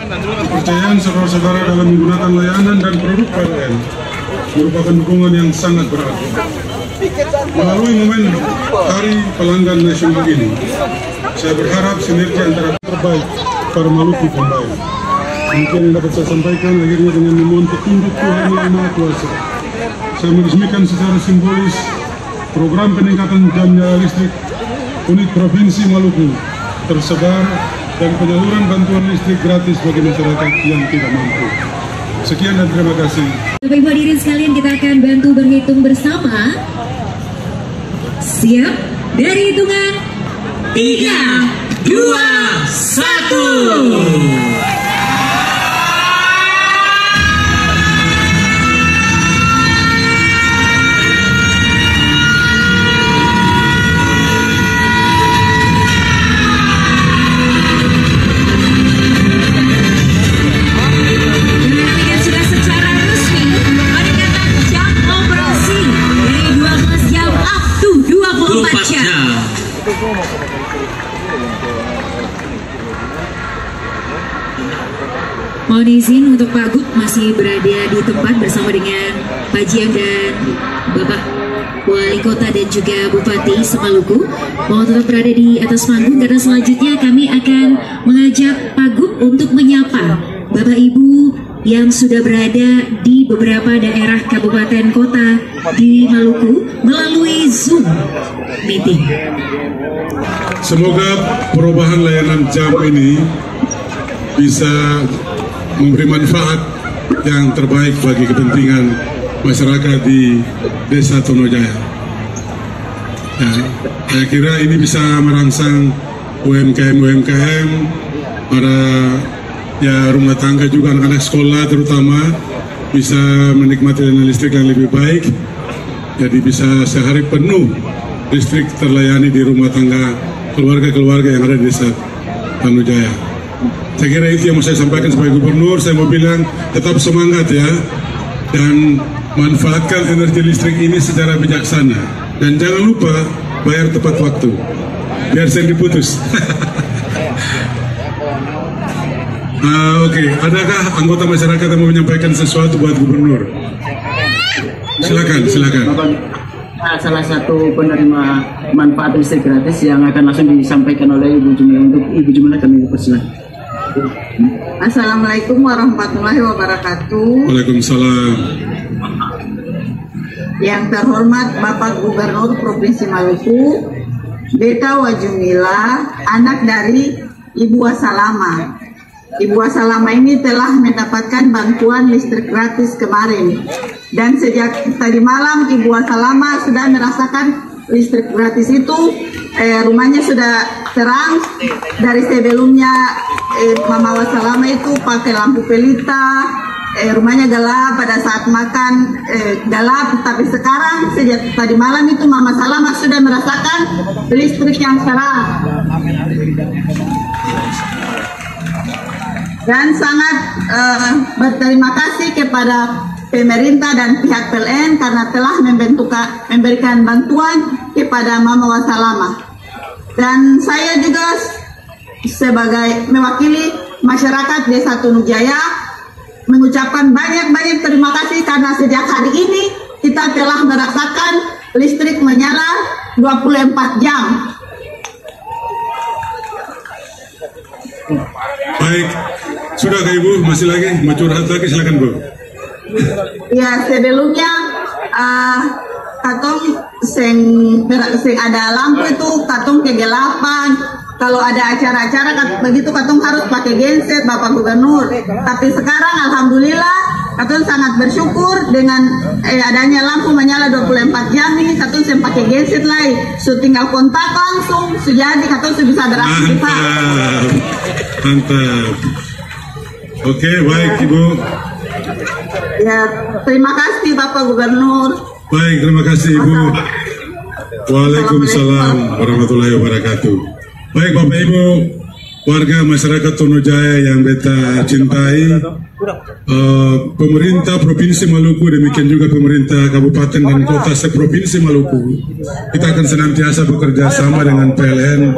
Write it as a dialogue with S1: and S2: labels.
S1: Kepercayaan saudara-saudara dalam menggunakan layanan dan produk PLN merupakan dukungan yang sangat berarti. Melalui momen Hari Pelanggan Nasional ini, saya berharap sinergi antara terbaik para Maluku kembali. Mungkin yang dapat saya sampaikan akhirnya dengan memohon petunjuk Tuhan Yang Maha Kuasa. Saya meresmikan secara simbolis program peningkatan jam nyala listrik unit Provinsi Maluku tersebar dan penyaluran bantuan listrik gratis bagi masyarakat yang tidak mampu. Sekian dan terima kasih.
S2: Bapak Ibu hadirin sekalian, kita akan bantu berhitung bersama. Siap? Dari hitungan 3, 2, 1. Mohon izin untuk Pak Gub masih berada di tempat bersama dengan Pak Jiang dan Bapak Wali Kota dan juga Bupati Semaluku. Mohon tetap berada di atas panggung karena selanjutnya kami akan mengajak Pak Gub untuk menyapa Bapak Ibu yang sudah berada di beberapa daerah kabupaten kota di Maluku melalui Zoom meeting.
S1: Semoga perubahan layanan jam ini bisa memberi manfaat yang terbaik bagi kepentingan masyarakat di Desa Tonojaya. Ya, saya kira ini bisa merangsang UMKM, para rumah tangga juga, anak-anak sekolah terutama bisa menikmati layanan listrik yang lebih baik. Jadi bisa sehari penuh listrik terlayani di rumah tangga keluarga-keluarga yang ada di Desa Tonojaya. Saya kira itu yang mau saya sampaikan sebagai gubernur. Saya mau bilang tetap semangat ya, dan manfaatkan energi listrik ini secara bijaksana, dan jangan lupa bayar tepat waktu biar saya diputus. Oke, adakah anggota masyarakat yang mau menyampaikan sesuatu buat gubernur? Silakan.
S3: Salah satu penerima manfaat listrik gratis yang akan langsung disampaikan oleh Ibu Jumila. Untuk Ibu Jumila kami persilakan.
S4: Assalamualaikum warahmatullahi wabarakatuh.
S1: Waalaikumsalam.
S4: Yang terhormat Bapak Gubernur Provinsi Maluku, Beta Wajumila, anak dari Ibu Wasalama. Ibu Wasalama ini telah mendapatkan bantuan listrik gratis kemarin. Dan sejak tadi malam Ibu Wasalama sudah merasakan listrik gratis itu. Rumahnya sudah terang. Dari sebelumnya Mama Wasalama itu pakai lampu pelita, rumahnya gelap, pada saat makan gelap, tapi sekarang sejak tadi malam itu Mama Salama sudah merasakan listrik yang cerah. Dan sangat berterima kasih kepada pemerintah dan pihak PLN karena telah memberikan bantuan kepada Mama Wasalama. Dan saya juga sebagai mewakili masyarakat Desa Tonojaya mengucapkan banyak terima kasih karena sejak hari ini kita telah merasakan listrik menyala 24 jam.
S1: Baik, sudah Kak Ibu, masih lagi mau curhat lagi, silakan Bu.
S4: Ya, sebelumnya katong sing ada lampu itu katong kegelapan. Kalau ada acara-acara begitu katong harus pakai genset Bapak Gubernur. Tapi sekarang alhamdulillah katong sangat bersyukur dengan adanya lampu menyala 24 jam ini, katong sem pakai genset lagi. So tinggal kontak langsung sejadi katong bisa beraktivitas.
S1: Mantap. Oke, baik Ibu.
S4: Ya, terima kasih Bapak Gubernur.
S1: Baik, terima kasih Ibu. Waalaikumsalam warahmatullahi wabarakatuh. Baik Bapak Ibu, warga masyarakat Tonojaya yang beta cintai, pemerintah Provinsi Maluku, demikian juga pemerintah Kabupaten dan Kota seprovinsi Maluku, kita akan senantiasa bekerja sama dengan PLN